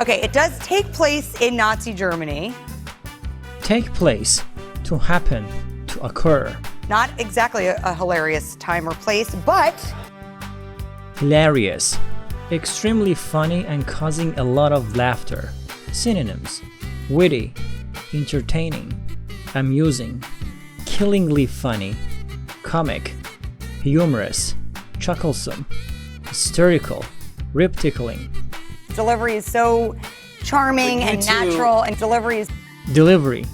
Okay, it does take place in Nazi Germany. Take place, to happen, to occur. Not exactly a hilarious time or place, but Hilarious, extremely funny and causing a lot of laughter. Synonyms: witty, entertaining, amusing, killingly funny, comic, humorous, chucklesome, hysterical, rip-tickling. delivery is so charming and natural, and delivery is Delivery,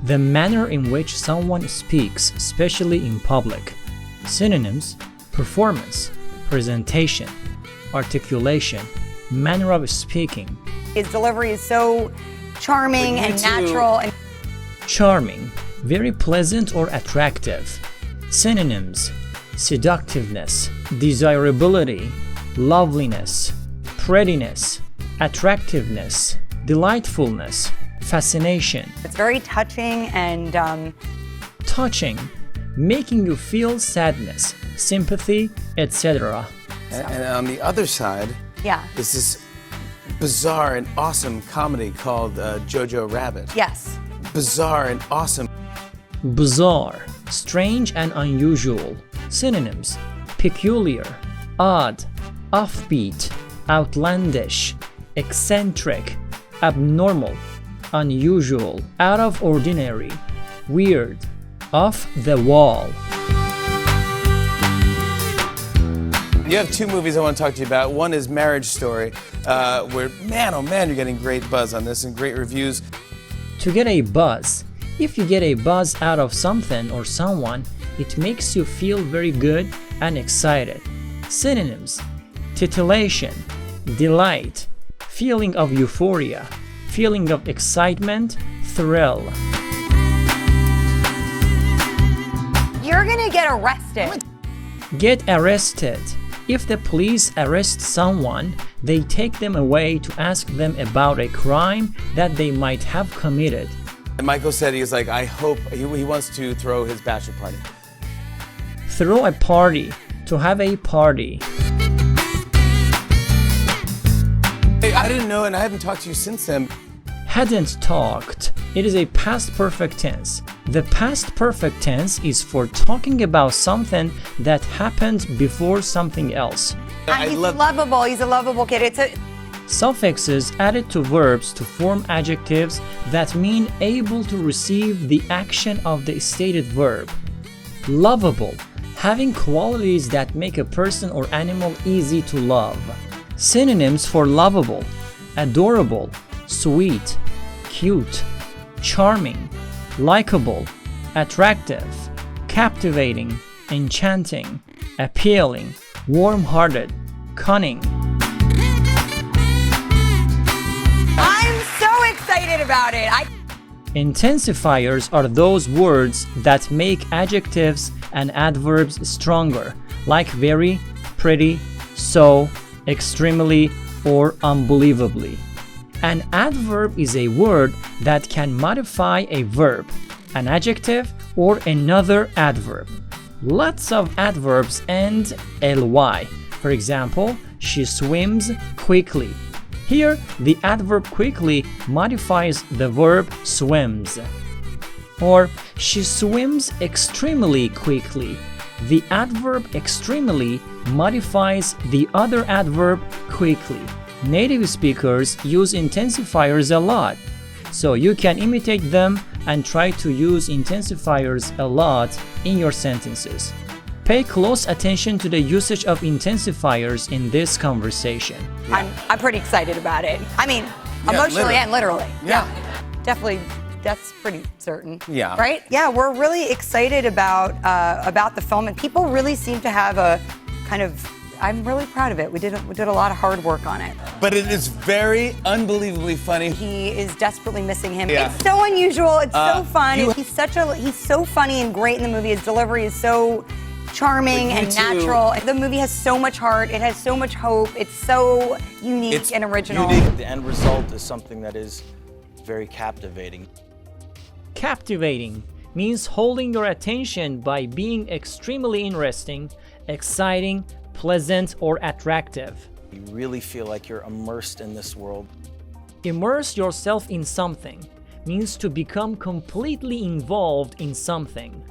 the manner in which someone speaks, especially in public. Synonyms: performance, presentation, articulation, manner of speaking. delivery is so charming and natural, and Charming, very pleasant or attractive. Synonyms: seductiveness, desirability, loveliness, prettiness, attractiveness, delightfulness, fascination. it's very touching and Touching, making you feel sadness, sympathy, etc. And on the other side yeah, is this bizarre and awesome comedy called Jojo Rabbit. yes. Bizarre and awesome. Bizarre, strange and unusual. Synonyms: peculiar, odd, offbeat, outlandish, eccentric, abnormal, unusual, out of ordinary, weird, off the wall. You have two movies I want to talk to you about. One is Marriage Story, where, man, oh man, you're getting great buzz on this and great reviews. To get a buzz. If you get a buzz out of something or someone, it makes you feel very good and excited. Synonyms: titillation, delight, feeling of euphoria, feeling of excitement, thrill. You're gonna get arrested. Get arrested. If the police arrest someone, they take them away to ask them about a crime that they might have committed. And Michael said he was like, I hope, he wants to throw his bachelor party. Throw a party, to have a party. Hey, I didn't know, and I haven't talked to you since then. Hadn't talked. It is a past perfect tense. The past perfect tense is for talking about something that happened before something else. He's lovable. He's a lovable kid. It's a Suffixes added to verbs to form adjectives that mean able to receive the action of the stated verb. Lovable, having qualities that make a person or animal easy to love. Synonyms for lovable: adorable, sweet, cute, charming, likable, attractive, captivating, enchanting, appealing, warm-hearted, cunning. I'm so excited about it. Intensifiers are those words that make adjectives and adverbs stronger, like very, pretty, so, extremely, or unbelievably. An adverb is a word that can modify a verb, an adjective, or another adverb. Lots of adverbs end ly. For example, she swims quickly. Here, the adverb quickly modifies the verb swims. Or, she swims extremely quickly. The adverb extremely modifies the other adverb quickly. Native speakers use intensifiers a lot, so you can imitate them and try to use intensifiers a lot in your sentences. Pay close attention to the usage of intensifiers in this conversation. I'm pretty excited about it. I mean, Yeah, emotionally and literally. Yeah. Definitely, that's pretty certain. Yeah. Right? Yeah, we're really excited about the film, and people really seem to have a kind of. I'm really proud of it. We did a lot of hard work on it. But it is very unbelievably funny. He is desperately missing him. Yeah. It's so unusual. It's so fun. you- He's so funny and great in the movie. His delivery is so charming But you and two- natural. The movie has so much heart. It has so much hope. It's so unique It's and original. unique. The end result is something that is very captivating. Captivating means holding your attention by being extremely interesting, exciting, pleasant, or attractive. You really feel like you're immersed in this world. Immerse yourself in something means to become completely involved in something.